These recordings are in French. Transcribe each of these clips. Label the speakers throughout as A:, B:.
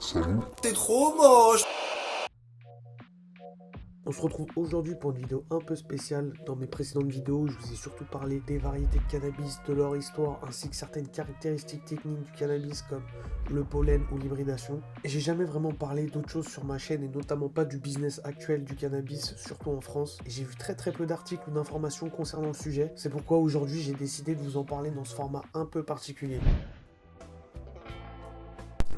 A: Salut.
B: T'es trop moche.
C: On se retrouve aujourd'hui pour une vidéo un peu spéciale. Dans mes précédentes vidéos, je vous ai surtout parlé des variétés de cannabis, de leur histoire, ainsi que certaines caractéristiques techniques du cannabis comme le pollen ou l'hybridation. Et j'ai jamais vraiment parlé d'autre chose sur ma chaîne et notamment pas du business actuel du cannabis, surtout en France. Et j'ai vu très peu d'articles ou d'informations concernant le sujet. C'est pourquoi aujourd'hui j'ai décidé de vous en parler dans ce format un peu particulier.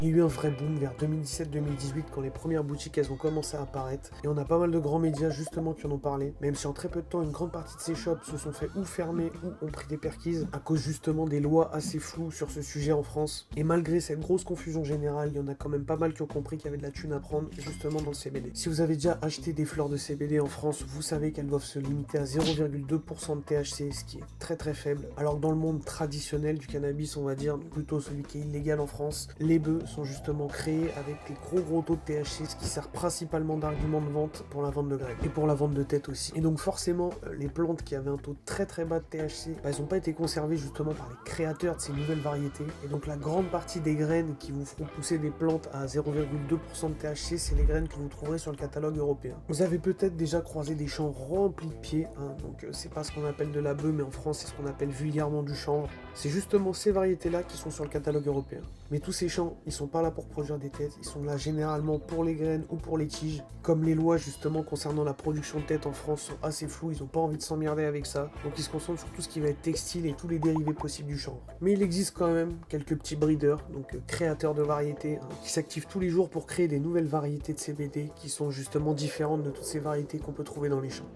C: Il y a eu un vrai boom vers 2017-2018 quand les premières boutiques elles ont commencé à apparaître et on a pas mal de grands médias justement qui en ont parlé, même si en très peu de temps une grande partie de ces shops se sont fait ou fermer ou ont pris des perquises à cause justement des lois assez floues sur ce sujet en France. Et malgré cette grosse confusion générale, il y en a quand même pas mal qui ont compris qu'il y avait de la thune à prendre justement dans le CBD. Si vous avez déjà acheté des fleurs de CBD en France, vous savez qu'elles doivent se limiter à 0,2% de THC, ce qui est très faible. Alors que dans le monde traditionnel du cannabis, on va dire, plutôt celui qui est illégal en France, les bœufs sont justement créés avec des gros taux de THC, ce qui sert principalement d'argument de vente pour la vente de graines et pour la vente de tête aussi. Et donc forcément, les plantes qui avaient un taux très bas de THC, elles n'ont pas été conservées justement par les créateurs de ces nouvelles variétés. Et donc la grande partie des graines qui vous feront pousser des plantes à 0,2% de THC, c'est les graines que vous trouverez sur le catalogue européen. Vous avez peut-être déjà croisé des champs remplis de pieds, hein, donc c'est pas ce qu'on appelle de la bœuf, mais en France c'est ce qu'on appelle vulgairement du chanvre. C'est justement ces variétés-là qui sont sur le catalogue européen. Mais tous ces champs, ils sont pas là pour produire des têtes, ils sont là généralement pour les graines ou pour les tiges. Comme les lois justement concernant la production de têtes en France sont assez floues, ils ont pas envie de s'emmerder avec ça. Donc ils se concentrent sur tout ce qui va être textile et tous les dérivés possibles du chanvre. Mais il existe quand même quelques petits breeders, donc créateurs de variétés, hein, qui s'activent tous les jours pour créer des nouvelles variétés de CBD qui sont justement différentes de toutes ces variétés qu'on peut trouver dans les champs.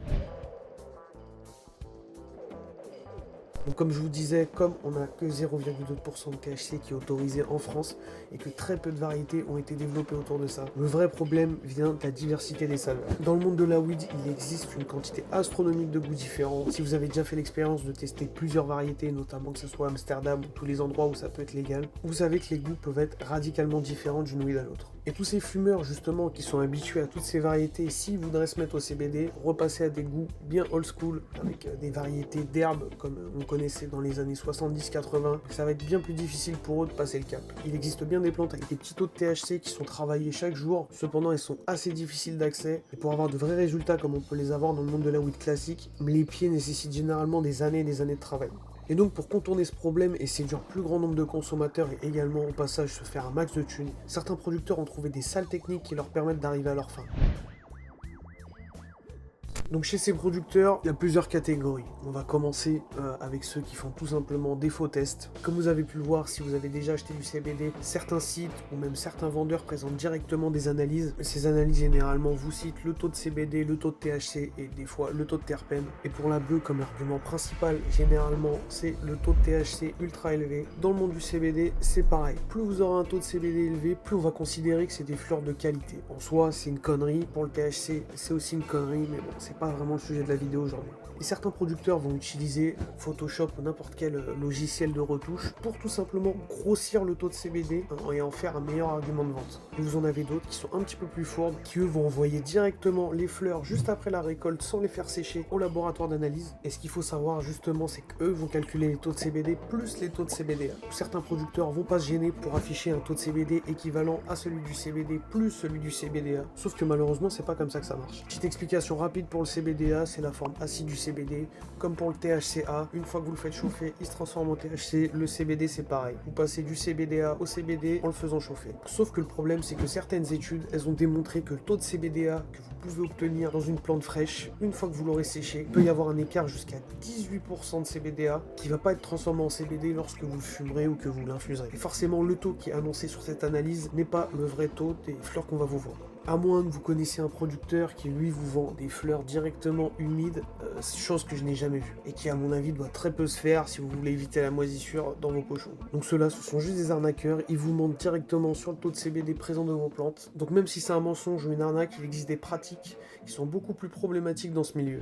C: Donc comme je vous disais, comme on n'a que 0,2% de THC qui est autorisé en France et que très peu de variétés ont été développées autour de ça, le vrai problème vient de la diversité des saveurs. Dans le monde de la weed, il existe une quantité astronomique de goûts différents. Si vous avez déjà fait l'expérience de tester plusieurs variétés, notamment que ce soit Amsterdam ou tous les endroits où ça peut être légal, vous savez que les goûts peuvent être radicalement différents d'une weed à l'autre. Et tous ces fumeurs justement qui sont habitués à toutes ces variétés, s'ils voudraient se mettre au CBD, repasser à des goûts bien old school avec des variétés d'herbes comme on connaissait dans les années 70-80, ça va être bien plus difficile pour eux de passer le cap. Il existe bien des plantes avec des petits taux de THC qui sont travaillés chaque jour, cependant elles sont assez difficiles d'accès et pour avoir de vrais résultats comme on peut les avoir dans le monde de la weed classique, les pieds nécessitent généralement des années et des années de travail. Et donc pour contourner ce problème et séduire plus grand nombre de consommateurs et également au passage se faire un max de thunes, certains producteurs ont trouvé des salles techniques qui leur permettent d'arriver à leur fin. Donc chez ces producteurs, il y a plusieurs catégories. On va commencer avec ceux qui font tout simplement des faux tests. Comme vous avez pu le voir, si vous avez déjà acheté du CBD, certains sites ou même certains vendeurs présentent directement des analyses. Ces analyses généralement vous citent le taux de CBD, le taux de THC et des fois le taux de terpène. Et pour la bœuf, comme argument principal, généralement c'est le taux de THC ultra élevé. Dans le monde du CBD, c'est pareil. Plus vous aurez un taux de CBD élevé, plus on va considérer que c'est des fleurs de qualité. En soi, c'est une connerie. Pour le THC, c'est aussi une connerie, mais bon, c'est pas vraiment le sujet de la vidéo aujourd'hui. Et certains producteurs vont utiliser Photoshop ou n'importe quel logiciel de retouche pour tout simplement grossir le taux de CBD et en faire un meilleur argument de vente. Et vous en avez d'autres qui sont un petit peu plus fourbes, qui eux vont envoyer directement les fleurs juste après la récolte sans les faire sécher au laboratoire d'analyse. Et ce qu'il faut savoir justement, c'est qu'eux vont calculer les taux de CBD plus les taux de CBDA. Certains producteurs vont pas se gêner pour afficher un taux de CBD équivalent à celui du CBD plus celui du CBDA. Sauf que malheureusement, c'est pas comme ça que ça marche. Petite explication rapide pour le CBDA, c'est la forme acide du CBD. Comme pour le THCA, une fois que vous le faites chauffer, il se transforme en THC. Le CBD, c'est pareil. Vous passez du CBDA au CBD en le faisant chauffer. Sauf que le problème, c'est que certaines études, elles ont démontré que le taux de CBDA que vous pouvez obtenir dans une plante fraîche, une fois que vous l'aurez séché, il peut y avoir un écart jusqu'à 18% de CBDA qui va pas être transformé en CBD lorsque vous le fumerez ou que vous l'infuserez. Et forcément, le taux qui est annoncé sur cette analyse n'est pas le vrai taux des fleurs qu'on va vous vendre. À moins que vous connaissiez un producteur qui lui vous vend des fleurs directement humides, chose que je n'ai jamais vue et qui à mon avis doit très peu se faire si vous voulez éviter la moisissure dans vos pochons. Donc ceux-là ce sont juste des arnaqueurs, ils vous mentent directement sur le taux de CBD présent dans vos plantes. Donc même si c'est un mensonge ou une arnaque, il existe des pratiques qui sont beaucoup plus problématiques dans ce milieu.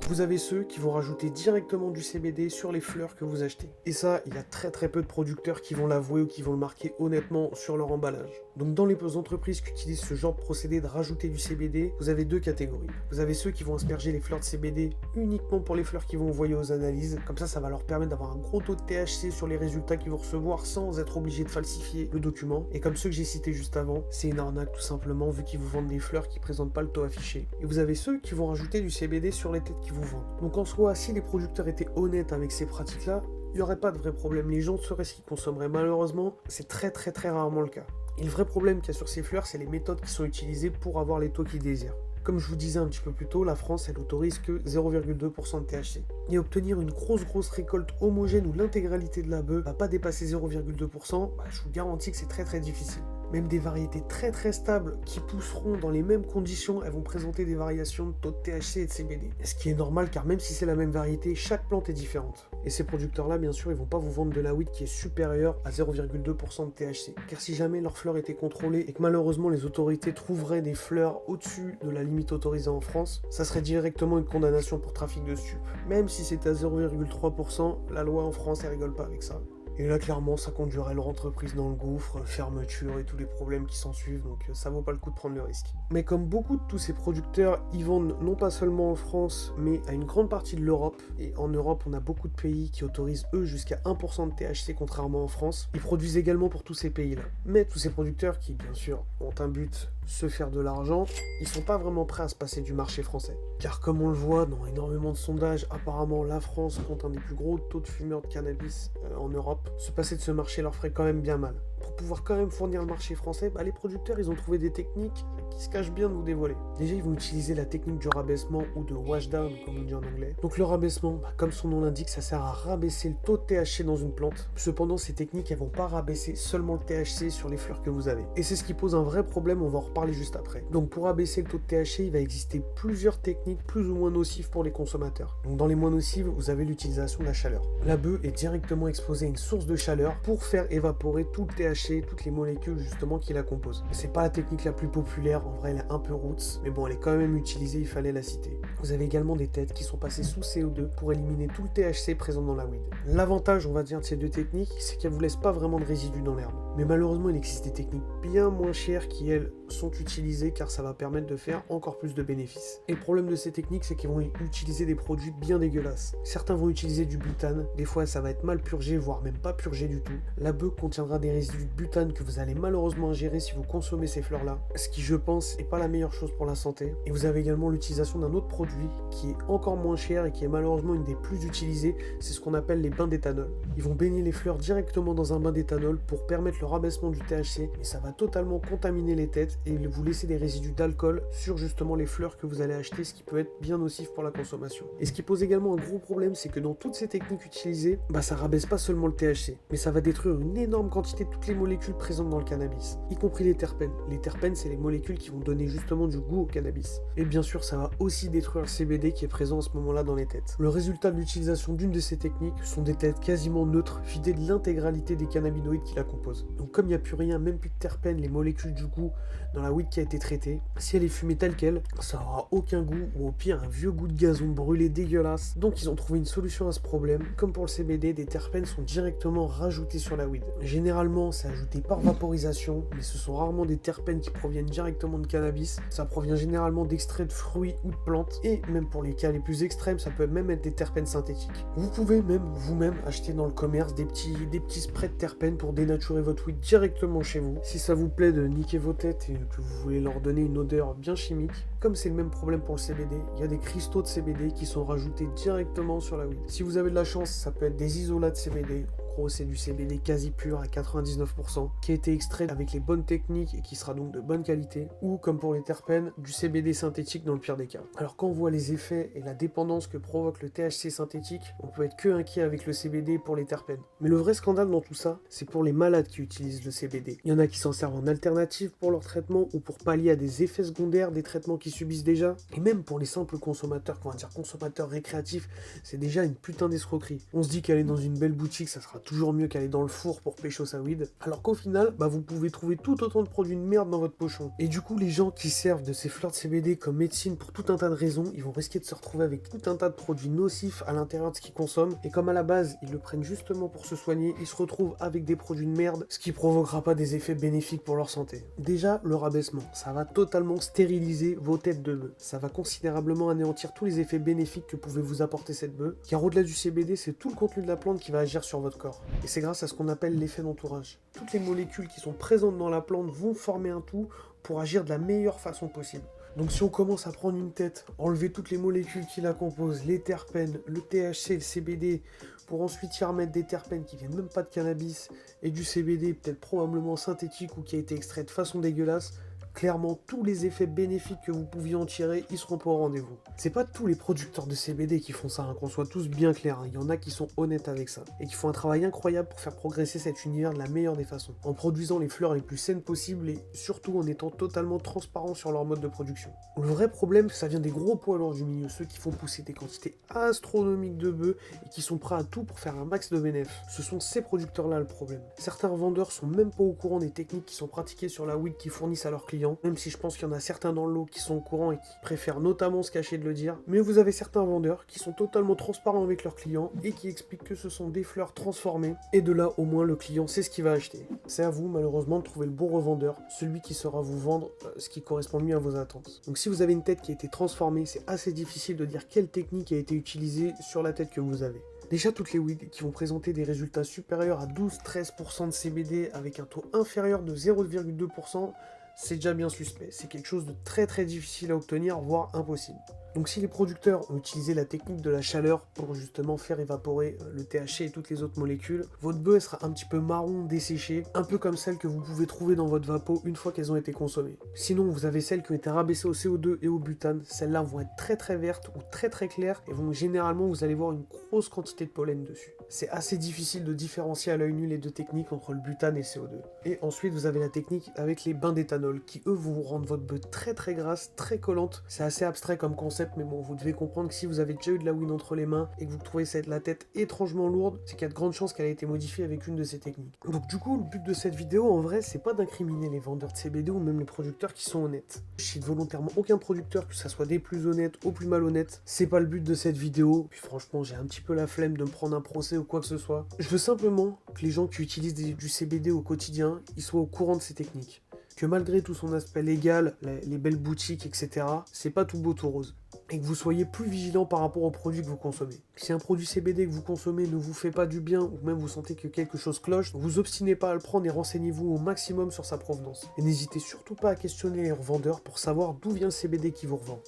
C: Vous avez ceux qui vont rajouter directement du CBD sur les fleurs que vous achetez. Et ça, il y a très peu de producteurs qui vont l'avouer ou qui vont le marquer honnêtement sur leur emballage. Donc dans les entreprises qui utilisent ce genre de procédé de rajouter du CBD, vous avez deux catégories. Vous avez ceux qui vont asperger les fleurs de CBD uniquement pour les fleurs qu'ils vont envoyer aux analyses. Comme ça va leur permettre d'avoir un gros taux de THC sur les résultats qu'ils vont recevoir sans être obligés de falsifier le document. Et comme ceux que j'ai cités juste avant, c'est une arnaque tout simplement vu qu'ils vous vendent des fleurs qui présentent pas le taux affiché. Et vous avez ceux qui vont rajouter du CBD sur les têtes qu'ils vous vendent. Donc en soi, si les producteurs étaient honnêtes avec ces pratiques-là, il n'y aurait pas de vrai problème. Les gens seraient ce qu'ils consommeraient. Malheureusement, c'est très rarement le cas. Et le vrai problème qu'il y a sur ces fleurs, c'est les méthodes qui sont utilisées pour avoir les taux qu'ils désirent. Comme je vous disais un petit peu plus tôt, la France, elle autorise que 0,2% de THC. Et obtenir une grosse récolte homogène où l'intégralité de la bœuf va pas dépasser 0,2%, je vous garantis que c'est très difficile. Même des variétés très stables qui pousseront dans les mêmes conditions, elles vont présenter des variations de taux de THC et de CBD. Ce qui est normal car même si c'est la même variété, chaque plante est différente. Et ces producteurs-là, bien sûr, ils vont pas vous vendre de la weed qui est supérieure à 0,2% de THC. Car si jamais leurs fleurs étaient contrôlées et que malheureusement les autorités trouveraient des fleurs au-dessus de la limite autorisée en France, ça serait directement une condamnation pour trafic de stupes. Même si c'est à 0,3%, la loi en France, elle rigole pas avec ça. Et là, clairement, ça conduirait leur entreprise dans le gouffre, fermeture et tous les problèmes qui s'en suivent, donc ça vaut pas le coup de prendre le risque. Mais comme beaucoup de tous ces producteurs, ils vendent non pas seulement en France, mais à une grande partie de l'Europe, et en Europe, on a beaucoup de pays qui autorisent, eux, jusqu'à 1% de THC, contrairement en France. Ils produisent également pour tous ces pays-là. Mais tous ces producteurs qui, bien sûr, ont un but, se faire de l'argent, ils sont pas vraiment prêts à se passer du marché français. Car comme on le voit dans énormément de sondages, apparemment la France compte un des plus gros taux de fumeurs de cannabis en Europe. Se passer de ce marché leur ferait quand même bien mal. Pour pouvoir quand même fournir le marché français, les producteurs ils ont trouvé des techniques qui se cachent bien de nous dévoiler. Déjà ils vont utiliser la technique du rabaissement ou de washdown comme on dit en anglais. Donc le rabaissement, comme son nom l'indique, ça sert à rabaisser le taux de THC dans une plante. Cependant ces techniques elles vont pas rabaisser seulement le THC sur les fleurs que vous avez. Et c'est ce qui pose un vrai problème, on va en reparler juste après. Donc pour abaisser le taux de THC, il va exister plusieurs techniques plus ou moins nocives pour les consommateurs. Donc dans les moins nocives, vous avez l'utilisation de la chaleur. La bœuf est directement exposée à une source de chaleur pour faire évaporer tout le THC, toutes les molécules justement qui la composent. C'est pas la technique la plus populaire, en vrai elle est un peu roots, mais bon elle est quand même utilisée, il fallait la citer. Vous avez également des têtes qui sont passées sous CO2 pour éliminer tout le THC présent dans la weed. L'avantage on va dire de ces deux techniques, c'est qu'elles vous laissent pas vraiment de résidus dans l'herbe. Mais malheureusement il existe des techniques bien moins chères qui elles sont utilisées car ça va permettre de faire encore plus de bénéfices. Et le problème de ces techniques c'est qu'ils vont utiliser des produits bien dégueulasses. Certains vont utiliser du butane, des fois ça va être mal purgé, voire même pas purgé du tout. La bœuf contiendra des résidus de butane que vous allez malheureusement ingérer si vous consommez ces fleurs-là, ce qui je pense est pas la meilleure chose pour la santé. Et vous avez également l'utilisation d'un autre produit qui est encore moins cher et qui est malheureusement une des plus utilisées, c'est ce qu'on appelle les bains d'éthanol. Ils vont baigner les fleurs directement dans un bain d'éthanol pour permettre le rabaissement du THC, mais ça va totalement contaminer les têtes et vous laisser des résidus d'alcool sur justement les fleurs que vous allez acheter, ce qui peut être bien nocif pour la consommation. Et ce qui pose également un gros problème, c'est que dans toutes ces techniques utilisées, ça rabaisse pas seulement le THC, mais ça va détruire une énorme quantité de toutes les molécules présentes dans le cannabis, y compris les terpènes. Les terpènes, c'est les molécules qui vont donner justement du goût au cannabis. Et bien sûr, ça va aussi détruire le CBD qui est présent à ce moment-là dans les têtes. Le résultat de l'utilisation d'une de ces techniques sont des têtes quasiment neutres, vidées de l'intégralité des cannabinoïdes qui la composent. Donc comme il n'y a plus rien, même plus de terpènes, les molécules du goût dans la weed qui a été traitée, si elle est fumée telle qu'elle, ça aura aucun goût, ou au pire un vieux goût de gazon brûlé dégueulasse. Donc ils ont trouvé une solution à ce problème. Comme pour le CBD, des terpènes sont directement rajoutés sur la weed. Généralement, c'est ajouté par vaporisation, mais ce sont rarement des terpènes qui proviennent directement de cannabis. Ça provient généralement d'extraits de fruits ou de plantes, et même pour les cas les plus extrêmes, ça peut même être des terpènes synthétiques. Vous pouvez même vous-même acheter dans le commerce des petits sprays de terpènes pour dénaturer votre weed directement chez vous. Si ça vous plaît de niquer vos têtes et que vous voulez leur donner une odeur bien chimique, comme c'est le même problème pour le CBD, il y a des cristaux de CBD qui sont rajoutés directement sur la weed. Si vous avez de la chance, ça peut être des isolats de CBD. En gros, c'est du CBD quasi pur à 99%, qui a été extrait avec les bonnes techniques et qui sera donc de bonne qualité, ou comme pour les terpènes, du CBD synthétique dans le pire des cas. Alors quand on voit les effets et la dépendance que provoque le THC synthétique, on peut être que inquiet avec le CBD pour les terpènes. Mais le vrai scandale dans tout ça, c'est pour les malades qui utilisent le CBD. Il y en a qui s'en servent en alternative pour leur traitement ou pour pallier à des effets secondaires des traitements qui subissent déjà. Et même pour les simples consommateurs, qu'on va dire consommateurs récréatifs, c'est déjà une putain d'escroquerie. On se dit qu'aller dans une belle boutique, ça sera toujours mieux qu'aller dans le four pour pécho sa weed. Alors qu'au final, vous pouvez trouver tout autant de produits de merde dans votre pochon. Et du coup, les gens qui servent de ces fleurs de CBD comme médecine pour tout un tas de raisons, ils vont risquer de se retrouver avec tout un tas de produits nocifs à l'intérieur de ce qu'ils consomment. Et comme à la base, ils le prennent justement pour se soigner, ils se retrouvent avec des produits de merde, ce qui provoquera pas des effets bénéfiques pour leur santé. Déjà, le rabaissement, ça va totalement stériliser vos têtes de bœuf. Ça va considérablement anéantir tous les effets bénéfiques que pouvait vous apporter cette bœuf, car au-delà du CBD, c'est tout le contenu de la plante qui va agir sur votre corps. Et c'est grâce à ce qu'on appelle l'effet d'entourage. Toutes les molécules qui sont présentes dans la plante vont former un tout pour agir de la meilleure façon possible. Donc si on commence à prendre une tête, enlever toutes les molécules qui la composent, les terpènes, le THC, le CBD, pour ensuite y remettre des terpènes qui viennent même pas de cannabis, et du CBD peut-être probablement synthétique ou qui a été extrait de façon dégueulasse, clairement tous les effets bénéfiques que vous pouviez en tirer, ils seront pas au rendez-vous. C'est pas tous les producteurs de CBD qui font ça, qu'on soit tous bien clairs, il y en a qui sont honnêtes avec ça, et qui font un travail incroyable pour faire progresser cet univers de la meilleure des façons, en produisant les fleurs les plus saines possibles et surtout en étant totalement transparent sur leur mode de production. Le vrai problème, ça vient des gros poids lourds du milieu, ceux qui font pousser des quantités astronomiques de bœufs et qui sont prêts à tout pour faire un max de bénéfices. Ce sont ces producteurs-là le problème. Certains vendeurs sont même pas au courant des techniques qui sont pratiquées sur la weed qu'ils fournissent à leurs clients, même si je pense qu'il y en a certains dans le lot qui sont au courant et qui préfèrent notamment se cacher de le dire. Mais vous avez certains vendeurs qui sont totalement transparents avec leurs clients et qui expliquent que ce sont des fleurs transformées. Et de là, au moins, le client sait ce qu'il va acheter. C'est à vous, malheureusement, de trouver le bon revendeur, celui qui saura vous vendre ce qui correspond le mieux à vos attentes. Donc si vous avez une tête qui a été transformée, c'est assez difficile de dire quelle technique a été utilisée sur la tête que vous avez. Déjà, toutes les weeds qui vont présenter des résultats supérieurs à 12-13% de CBD avec un taux inférieur de 0,2%, c'est déjà bien suspect. C'est quelque chose de très difficile à obtenir, voire impossible. Donc si les producteurs ont utilisé la technique de la chaleur pour justement faire évaporer le THC et toutes les autres molécules, votre bœuf sera un petit peu marron, desséché, un peu comme celle que vous pouvez trouver dans votre vapeau une fois qu'elles ont été consommées. Sinon, vous avez celles qui ont été rabaissées au CO2 et au butane. Celles-là vont être très vertes ou très claires et vont généralement, vous allez voir une grosse quantité de pollen dessus. C'est assez difficile de différencier à l'œil nu les deux techniques entre le butane et le CO2. Et ensuite, vous avez la technique avec les bains d'éthanol qui, eux, vont rendre votre bœuf très grasse, très collante. C'est assez abstrait comme concept, mais bon, vous devez comprendre que si vous avez déjà eu de la weed entre les mains et que vous trouvez la tête étrangement lourde, c'est qu'il y a de grandes chances qu'elle ait été modifiée avec une de ces techniques. Donc du coup, le but de cette vidéo, en vrai, c'est pas d'incriminer les vendeurs de CBD ou même les producteurs qui sont honnêtes. Je cite volontairement aucun producteur, que ça soit des plus honnêtes ou plus malhonnêtes. C'est pas le but de cette vidéo. Puis franchement, j'ai un petit peu la flemme de me prendre un procès ou quoi que ce soit. Je veux simplement que les gens qui utilisent du CBD au quotidien, ils soient au courant de ces techniques. Que malgré tout son aspect légal, les belles boutiques, etc., c'est pas tout beau tout rose. Et que vous soyez plus vigilant par rapport aux produits que vous consommez. Si un produit CBD que vous consommez ne vous fait pas du bien, ou même vous sentez que quelque chose cloche, vous obstinez pas à le prendre et renseignez-vous au maximum sur sa provenance. Et n'hésitez surtout pas à questionner les revendeurs pour savoir d'où vient le CBD qui vous revend.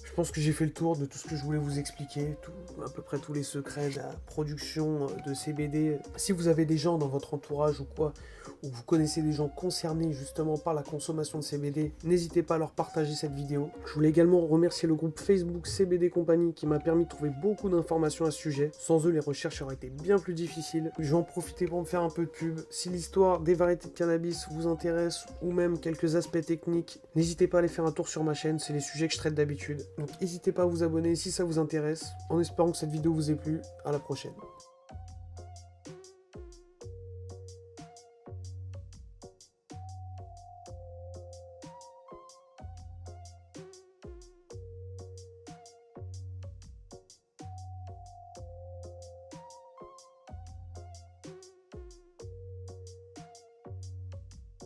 C: Je pense que j'ai fait le tour de tout ce que je voulais vous expliquer, à peu près tous les secrets de la production de CBD. Si vous avez des gens dans votre entourage ou quoi, ou vous connaissez des gens concernés justement par la consommation de CBD, n'hésitez pas à leur partager cette vidéo. Je voulais également remercier le groupe Facebook CBD Company qui m'a permis de trouver beaucoup d'informations à ce sujet. Sans eux, les recherches auraient été bien plus difficiles. Je vais en profiter pour me faire un peu de pub. Si l'histoire des variétés de cannabis vous intéresse, ou même quelques aspects techniques, n'hésitez pas à aller faire un tour sur ma chaîne, c'est les sujets que je traite d'habitude. Donc n'hésitez pas à vous abonner si ça vous intéresse, en espérant que cette vidéo vous ait plu. À la prochaine.